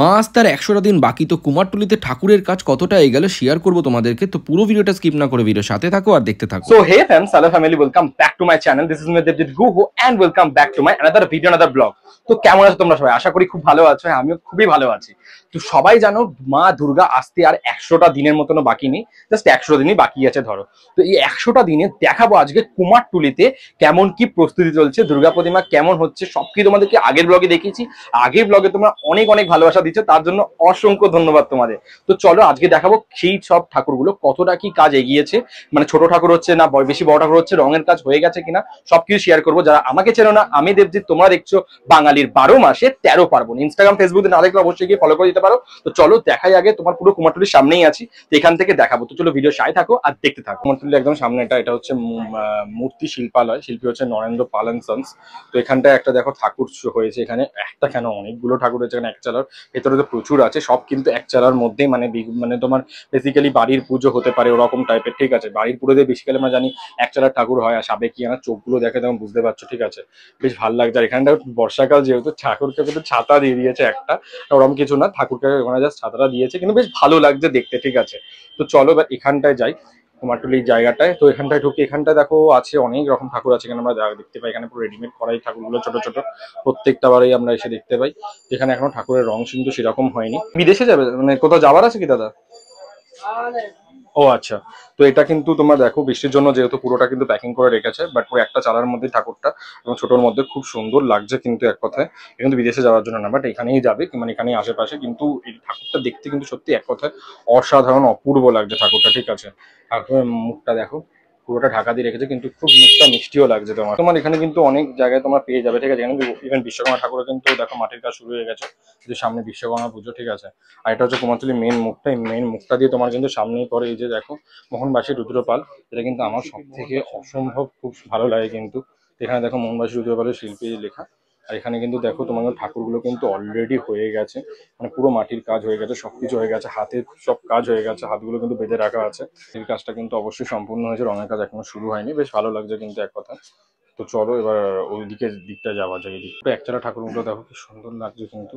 মাস তার ১০০টা দিন বাকি। তো কুমারটুলিতে ঠাকুরের কাজ কতটা এগোলো শেয়ার করবো তোমাদেরকে। তো পুরো ভিডিওটা স্কিপ না করে ভিডিও সাথে থাকো আর দেখতে থাকো। So hey fam, hello family, welcome back to my channel. This is me Devjit Guho and welcome back to my another video, another vlog. তো কেমন আছো তোমরা সবাই? আশা করি খুব ভালো আছো। আমিও খুবই ভালো আছি। তো সবাই জানো মা দুর্গা আসতে আর ১০০টা দিনের মতনও বাকি নেই, জাস্ট ১০০ দিনই বাকি আছে ধরো। তো এই ১০০টা দিনে দেখাবো আজকে কুমারটুলিতে কেমন কি প্রস্তুতি চলছে, দুর্গা প্রতিমা কেমন হচ্ছে, সবকিছু তোমাদেরকে আগের ব্লগে দেখিয়েছি। আগের ব্লগে তোমরা অনেক অনেক ভালোবাসা দিচ্ছ, তার জন্য অসংখ্য ধন্যবাদ তোমাদের। তো চলো আজকে দেখাবো সেই সব ঠাকুরগুলো কতটা কি কাজ এগিয়েছে, মানে ছোট ঠাকুর হচ্ছে না বেশি বড় ঠাকুর হচ্ছে, রঙের কাজ হয়ে গেছে কিনা সবকিছু শেয়ার করবো। যারা আমাকে চেনো না, আমি দেবজিৎ, তোমরা দেখছো বাঙালির ১২ মাসে ১৩ পার্বণ। ইনস্টাগ্রাম ফেসবুকে না দেখলে অবশ্যই গিয়ে ফলো করে দিতে পারো। তো চলো দেখাই, আগে তোমার পুরো কুমারটুলির সামনেই আছি, তো এখান থেকে দেখাবো। তো চলো ভিডিও সাথে থাকো আর দেখতে থাকো। কুমারটুলির একদম সামনে এটা হচ্ছে মূর্তি শিল্পালয়, শিল্পী হচ্ছে নরেন্দ্র পাল এন্ড সন্স। তো এখানটায় একটা দেখো ঠাকুর হয়েছে, এখানে একটা কেন অনেকগুলো ঠাকুর হয়েছে এখানে। এক চালার ভেতরে তো প্রচুর আছে, সব কিন্তু এক চালার মধ্যেই, মানে তোমার বেসিক্যালি বাড়ির পুজো হতে পারে ওরকম টাইপের, ঠিক আছে। বাড়ির পুজোতে বেসিক্যালি আমরা জানি এক চালার ঠাকুর হয়, আর সাবেকিয়ানা চোখগুলো দেখে তখন বুঝতে পারছো, ঠিক আছে। বেশ ভালো লাগছে। আর এখানটা বর্ষাকাল যেহেতু, ঠাকুরকে কিন্তু ছাতা দিয়ে দিয়েছে একটা, ওরকম কিছু না, ঠাকুরকে ওখানে জাস্ট ছাতাটা দিয়েছে, কিন্তু বেশ ভালো লাগছে দেখতে, ঠিক আছে। তো চলো এবার এখানটায় যাই, কুমারটুলির জায়গাটায়। তো এখানটায় ঢুকে, এখানটায় দেখো আছে অনেক রকম ঠাকুর আছে এখানে, আমরা দেখতে পাই এখানে পুরো রেডিমেড করাই ঠাকুরগুলো, ছোট ছোট প্রত্যেকটা বারেই আমরা এসে দেখতে পাই। এখানে এখনো ঠাকুরের রং কিন্তু সেরকম হয়নি। বিদেশে যাবে মানে কোথাও যাওয়ার আছে কি দাদা? ও আচ্ছা। তো এটা কিন্তু তোমার দেখো বৃষ্টির জন্য যেহেতু পুরোটা কিন্তু প্যাকিং করে রেখেছে, বাট পুরো একটা চালার মধ্যে ঠাকুরটা এবং ছোটোর মধ্যে খুব সুন্দর লাগছে কিন্তু এক কথায়। কিন্তু বিদেশে যাওয়ার জন্য না, বাট এখানেই যাবে, মানে এখানেই আশেপাশে। কিন্তু এই ঠাকুরটা দেখতে কিন্তু সত্যি এক কথায় অসাধারণ অপূর্ব লাগছে ঠাকুরটা, ঠিক আছে। ঠাকুরের মুখটা দেখো, পুরোটা ঢাকা দিয়ে রেখেছে, কিন্তু খুব মুখটা মিষ্টিও লাগছে তোমার। তোমার এখানে কিন্তু অনেক জায়গায় তোমরা পেয়ে যাবে, ঠিক আছে। এখানে ইভেন বিশ্বকর্মা ঠাকুরও কিন্তু দেখো মাটির কাজ শুরু হয়ে গেছে, যে সামনে বিশ্বকর্মা পুজো, ঠিক আছে। আর এটা হচ্ছে কুমারটুলির মেন মুখটা, এই মেন মুখটা দিয়ে তোমার কিন্তু সামনেই পরে এই যে দেখো মোহনবাসী রুদ্রপাল। এটা কিন্তু আমার সব থেকে অসম্ভব খুব ভালো লাগে কিন্তু। এখানে দেখো মোহনবাসী রুদ্রপালের শিল্পী লেখা। আর এখানে কিন্তু দেখো তোমার ঠাকুরগুলো কিন্তু অলরেডি হয়ে গেছে, মানে পুরো মাটির কাজ হয়ে গেছে, সবকিছু হয়ে গেছে, হাতের সব কাজ হয়ে গেছে, হাতগুলো কিন্তু বেঁধে রাখা আছে। এই কাজটা কিন্তু অবশ্যই সম্পূর্ণ হয়েছে, রঙের কাজ এখনো শুরু হয়নি। বেশ ভালো লাগছে কিন্তু এক কথা। তো চলো এবার ওই দিকটা যাওয়া যায়। এই দিকটা একচালা ঠাকুরগুলো দেখো কি সুন্দর লাগছে কিন্তু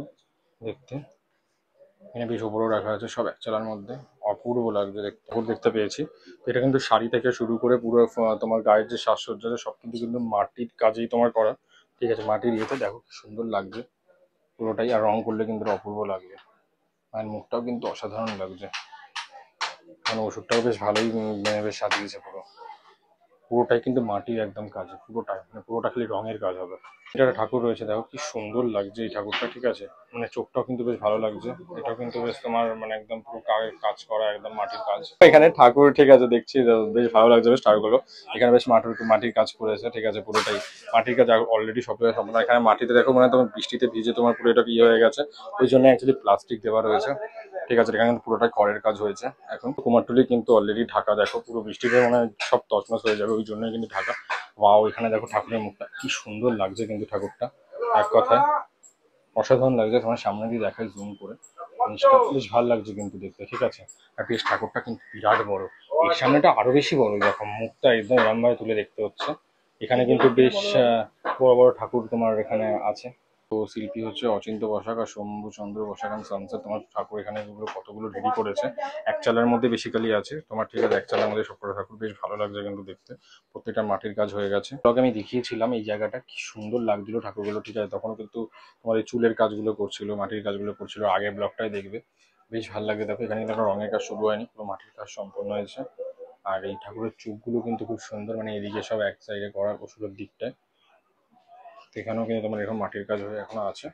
দেখতে। এখানে বেশ ওপরেও রাখা আছে, সব এক চালার মধ্যে, অপূর্ব লাগছে দেখতে, দেখতে পেয়েছি। এটা কিন্তু শাড়ি থেকে শুরু করে পুরো তোমার গায়ের যে সাজসজ্জা আছে সব কিন্তু মাটির কাজেই তোমার করা, ঠিক আছে। মাটির ইয়েতে দেখো কি সুন্দর লাগছে পুরোটাই, আর রং করলে কিন্তু অপূর্ব লাগবে। আর মুখটাও কিন্তু অসাধারণ লাগছে, মানে ওষুধটাও বেশ ভালোই বেশ সাজিয়েছে পুরো। পুরোটাই কিন্তু মাটির একদম কাজ, পুরোটাই মানে পুরোটা খালি রঙের কাজ হবে। এটা একটা ঠাকুর রয়েছে দেখো কি সুন্দর লাগছে এই ঠাকুরটা, ঠিক আছে। মানে চোখটাও কিন্তু বেশ ভালো লাগছে। এটাও কিন্তু বেশ তোমার মানে একদম পুরো কাজ করা, একদম মাটির কাজ। এখানে ঠাকুর, ঠিক আছে, দেখছি বেশ ভালো লাগছে বেশ ঠাকুরগুলো। এখানে বেশ মাটির কাজ করেছে, ঠিক আছে। পুরোটাই মাটির কাজ অলরেডি সব জায়গায় সম্পূর্ণ। এখানে মাটিতে দেখো মানে তোমার বৃষ্টিতে ভিজে তোমার পুরো এটা ইয়ে হয়ে গেছে, ওই জন্য অ্যাকচুয়ালি প্লাস্টিক দেওয়া রয়েছে, ঠিক আছে। এখানে পুরোটাই খড়ের কাজ হয়েছে। এখন কুমারটুলি কিন্তু অলরেডি ঢাকা, দেখো পুরো বৃষ্টিতে মানে সব তছনছ হয়ে যাবে, ওই জন্যই কিন্তু ঢাকা। ওয়াও, এখানে দেখো ঠাকুরের মুখটা কি সুন্দর লাগছে কিন্তু ঠাকুরটা এক কথায় অসাধারণ লাগছে। তোমার সামনে দিয়ে দেখায় জুম করে, জিনিসটা বেশ ভালো লাগছে কিন্তু দেখতে, ঠিক আছে। আর বেশ ঠাকুরটা কিন্তু বিরাট বড়, এর সামনেটা আরো বেশি বড়, দেখো মুখটা একদম এরমভাবে তুলে দেখতে হচ্ছে। এখানে কিন্তু বেশ বড় বড় ঠাকুর তোমার এখানে আছে। তো শিল্পী হচ্ছে অচিন্ত বসাক আর শম্ভুচন্দ্র বসাক এন্ড সন্সের। তোমার ঠাকুর এখানে কতগুলো রেডি করেছে, এক চালার মধ্যে বেসিক্যালি আছে তোমার, ঠিক আছে। এক চালার মধ্যে সবকটা ঠাকুর বেশ ভালো লাগছে কিন্তু দেখতে, প্রত্যেকটা মাটির কাজ হয়ে গেছে। তবে আমি দেখিয়েছিলাম এই জায়গাটা কি সুন্দর লাগছিল ঠাকুরগুলো, ঠিক আছে। তখন কিন্তু তোমার এই চুলের কাজগুলো করছিল, মাটির কাজগুলো করছিল, আগের ব্লগটাই দেখবে, বেশ ভালো লাগে। দেখো এখানে কিন্তু রঙের কাজ শুরু হয়নি, পুরো মাটির কাজ সম্পূর্ণ হয়েছে। আর এই ঠাকুরের চোখগুলো কিন্তু খুব সুন্দর, মানে এদিকে সব এক সাইডে করা ওষুধের দিকটায়। এখানেও কিন্তু তোমার এরকম মাটির কাজ হয়ে এখনো আছে,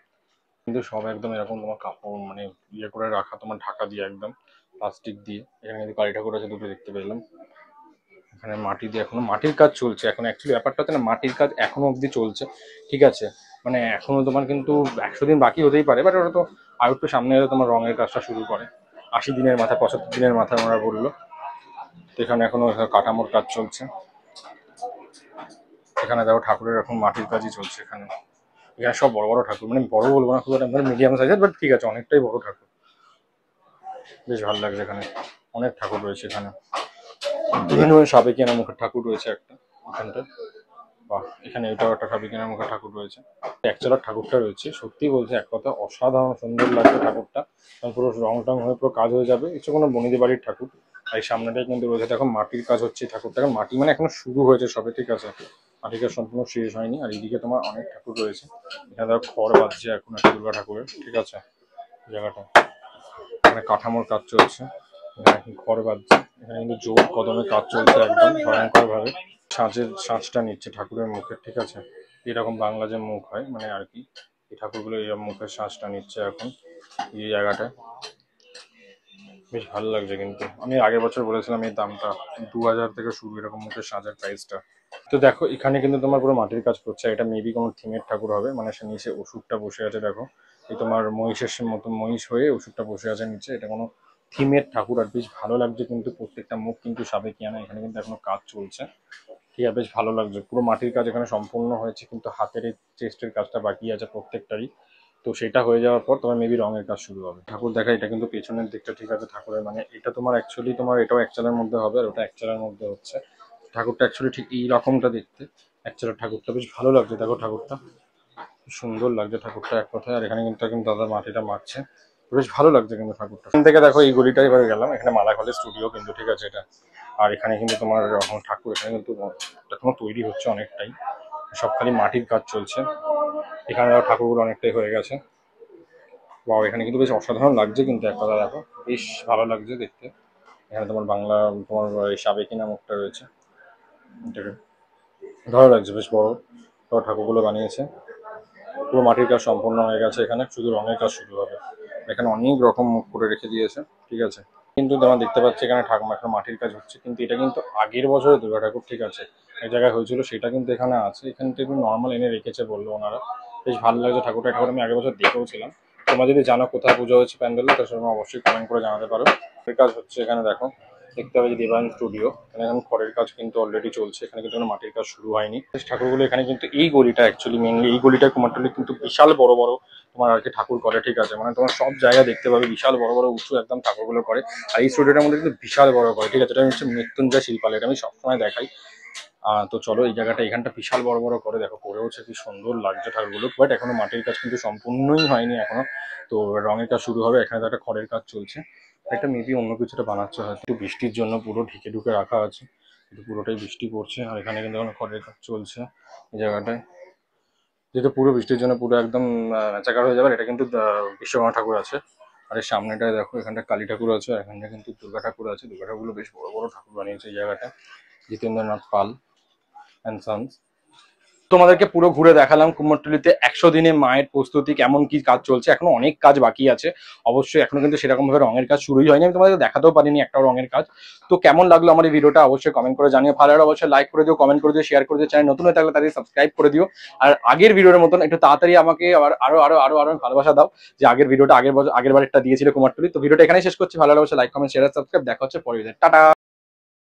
কিন্তু সব একদম এরকম তোমার কাপড় মানে ইয়ে করে রাখা, তোমার ঢাকা দিয়ে একদম প্লাস্টিক দিয়ে। এখানে কিন্তু কালী ঠাকুর আছে দুটো, দেখতে পেলাম। এখানে মাটি দিয়ে এখনো মাটির কাজ চলছে, এখন অ্যাকচুয়ালি ব্যাপারটা হচ্ছে না, মাটির কাজ এখনো অবধি চলছে, ঠিক আছে। মানে এখনো তোমার কিন্তু ১০০ দিন বাকি হতেই পারে, বাট ওটা তো আর একটু সামনে এলে তোমার রঙের কাজটা শুরু করে ৮০ দিনের মাথায়, ৭৫ দিনের মাথায় ওরা বললো। তো এখানে এখনো কাঠামোর কাজ চলছে। এখানে দেখো ঠাকুরের এখন মাটির কাজই চলছে এখানে। এখানে সব বড় বড় ঠাকুর, মানে বড় বলবো না খুব একটা, মানে মিডিয়াম সাইজের, বাট ঠিক আছে, অনেকটাই বড় ঠাকুর, বেশ ভালো লাগছে। এখানে অনেক ঠাকুর রয়েছে, এখানে বিভিন্ন সাবেকিয়ানা মুখের ঠাকুর রয়েছে একটা এখানটা। বাহ, এখানে এটাও একটা সাবিকেনার মুখে ঠাকুর রয়েছে, একচালার ঠাকুরটা রয়েছে। সত্যি বলছে এক কথা অসাধারণ সুন্দর লাগছে ঠাকুরটা, পুরো রং টং হয়ে পুরো কাজ হয়ে যাবে। এটা কোনো বনিদি বাড়ির ঠাকুর। আর এই সামনেটাই কিন্তু রয়েছে দেখো মাটির কাজ হচ্ছে ঠাকুরটা, এখন মাটি মানে এখনো শুরু হয়েছে সবে, ঠিক আছে, মাটির কাজ সম্পূর্ণ শেষ হয়নি। আর এইদিকে তোমার অনেক ঠাকুর রয়েছে, এখানে ধরো খড় বাজছে এখন একটা দুর্গা ঠাকুরের, ঠিক আছে, জায়গাটা এখানে কাঠামোর কাজ চলছে, এখানে এখন খড় বাজছে, এখানে কিন্তু জোর কদমে কাজ চলছে একদম ভয়ঙ্কর ভাবে। সাজটা নিচ্ছে ঠাকুরের মুখের, ঠিক আছে, এরকম বাংলা যে মুখ হয় মানে আর কি, এই ঠাকুরগুলো এরকম মুখের সাজটা নিচ্ছে এখন এই জায়গাটায়। বেশ ভালো লাগছে, কিন্তু আমি আগের বছর বলেছিলাম এই দামটা 2000 থেকে শুরু এরকম মুখের সাজার প্রাইসটা। তো দেখো এখানে কিন্তু তোমার পুরো মাটির কাজ করছে, এটা মেবি কোনো থিমের ঠাকুর হবে, মানে সে নিচে ওষুধটা বসে আছে দেখো, এই তোমার মহিষের মতো মহিষ হয়ে ওষুধটা বসে আছে নিচে, এটা কোনো থিমের ঠাকুর। আর বেশ ভালো লাগছে কিন্তু প্রত্যেকটা মুখ কিন্তু সাবেকিয়ানা, এখানে কিন্তু এখনো কাজ চলছে, ঠিক আছে, বেশ ভালো লাগছে। পুরো মাটির কাজ এখানে সম্পূর্ণ হয়েছে, কিন্তু হাতের এই চেস্টের কাজটা বাকি আছে প্রত্যেকটারই। তো সেটা হয়ে যাওয়ার পর তোমার মেবি রঙের কাজ শুরু হবে। ঠাকুর দেখা, এটা কিন্তু পেছনের দিকটা, ঠিক আছে, ঠাকুরের মানে এটা তোমার অ্যাকচুয়ালি তোমার এটাও এক চালের মধ্যে হবে আর ওটা এক চালের মধ্যে হচ্ছে। ঠাকুরটা অ্যাকচুয়ালি ঠিক এই রকমটা দেখতে, এক চালের ঠাকুরটা বেশ ভালো লাগছে। দেখো ঠাকুরটা সুন্দর লাগছে ঠাকুরটা এক কথায়। আর এখানে কিন্তু দাদা মাটিটা মারছে, বেশ ভালো লাগছে কিন্তু ঠাকুরটা। এখান থেকে দেখো এই গলিটা এবার গেলাম, এখানে মালাখালের স্টুডিও কিন্তু, ঠিক আছে এটা। আর এখানে কিন্তু তোমার ঠাকুর এখানে কিন্তু এখনো তৈরি হচ্ছে অনেকটাই, সব খালি মাটির কাজ চলছে। এখানে ঠাকুরগুলো অনেকটাই হয়ে গেছে। বাবা, এখানে কিন্তু বেশ অসাধারণ লাগছে কিন্তু এক কথা দেখো, বেশ ভালো লাগছে দেখতে। এখানে তোমার বাংলা তোমার সাবেকিনা মুখটা রয়েছে, এটাকে ভালো লাগছে, বেশ বড় বড় ঠাকুরগুলো বানিয়েছে। পুরো মাটির কাজ সম্পূর্ণ হয়ে গেছে, এখানে শুধু রঙের কাজ শুরু হবে। এখানে অনেক রকম মুখ করে রেখে দিয়েছে, ঠিক আছে। কিন্তু তোমরা দেখতে পাচ্ছি এখানে ঠাকুমা এখন মাটির কাজ হচ্ছে, কিন্তু এটা কিন্তু আগের বছরের দুর্গা ঠাকুর, ঠিক আছে, এক জায়গায় হয়েছিল সেটা কিন্তু এখানে আছে। এখান থেকে নর্মাল এনে রেখেছে বললো ওনারা, বেশ ভালো লাগছে ঠাকুরটা। ঠাকুর আমি আগের বছর দেখেও ছিলাম। তোমরা যদি জানো কোথায় পুজো হচ্ছে প্যান্ডেলে, তো সেটা অবশ্যই কমেন্ট করে জানাতে পারো। এর কাজ হচ্ছে এখানে দেখো, দেখতে হবে যে দেবায়ন স্টুডিও, এখানে এখন খড়ের কাজ কিন্তু অলরেডি চলছে, এখানে কিন্তু মাটির কাজ শুরু হয়নি। ঠাকুরগুলো এখানে কিন্তু এই গলিটা অ্যাকচুয়ালি মেনলি এই গলিটা কুমারটুলি কিন্তু বিশাল বড় বড় তোমার আর কি ঠাকুর করে, ঠিক আছে, মানে তোমার সব জায়গায় দেখতে পাবে বিশাল বড় বড় উঁচু একদম ঠাকুরগুলো করে। আর এই স্টুডিওটার মধ্যে কিন্তু বিশাল বড় করে, ঠিক আছে, এটা হচ্ছে মৃত্যুঞ্জয় শিল্পালয়, এটা আমি সবসময় দেখাই। তো চলো এই জায়গাটা, এখানটা বিশাল বড় বড় করে দেখো করে হচ্ছে, কি সুন্দর লাগছে ঠাকুরগুলো। বাট এখনো মাটির কাজ কিন্তু সম্পূর্ণই হয়নি এখনো, তো রঙের কাজ শুরু হবে। এখানে তো একটা খড়ের কাজ চলছে, একটা মেবি অন্য কিছুটা বানাচ্ছে হয়তো। একটু বৃষ্টির জন্য পুরো ঢেকে ঢুকে রাখা আছে, কিন্তু পুরোটাই বৃষ্টি পড়ছে। আর এখানে কিন্তু এখন খড়ের কাজ চলছে এই জায়গাটায়, যেহেতু পুরো বৃষ্টির জন্য পুরো একদম ম্যাচাকার হয়ে যাবে। এটা কিন্তু বিশ্বকর্মা ঠাকুর আছে। আর এই সামনেটায় দেখো এখানটা কালী ঠাকুর আছে, আর এখানটা কিন্তু দুর্গা ঠাকুর আছে। দুর্গা ঠাকুরগুলো বেশ বড় বড় ঠাকুর বানিয়েছে এই জায়গাটা, জিতেন্দ্রনাথ পাল অ্যান্ড সন্স। তোমাদেরকে পুরো ঘুরে দেখালাম কুমোরটুলিতে 100 দিনে মায়ের প্রস্তুতি কেমন কি কাজ চলছে, এখনো অনেক কাজ বাকি আছে অবশ্যই, এখনো কিন্তু সেরকম ভাবে রঙের কাজ শুরুই হয়নি। আমি তোমাদের দেখাতেও পারিনি একটাও রঙের কাজ। তো কেমন লাগলো আমার এই ভিডিওটা অবশ্যই কমেন্ট করে জানিও। ভালো লাগলে অবশ্যই লাইক করে দিও, কমেন্ট করে দিও, শেয়ার করে দিও। চ্যানেল নতুন হয়ে থাকলে তাদের সাবস্ক্রাইব করে দিও। আর আগের ভিডিওর মতন একটু তাড়াতাড়ি আমাকে আবার আরো আরো আরো আরো ভালোবাসা দাও, যে আগের ভিডিওটা আগের বারেরটা দিয়েছিল কুমারটুলি। তো ভিডিওটা এখানেই শেষ করছি। ভালো লাগলে অবশ্যই লাইক, কমেন্ট, শেয়ার, সাবস্ক্রাইব। দেখা হচ্ছে পরের ভিডিওতে। টাটা।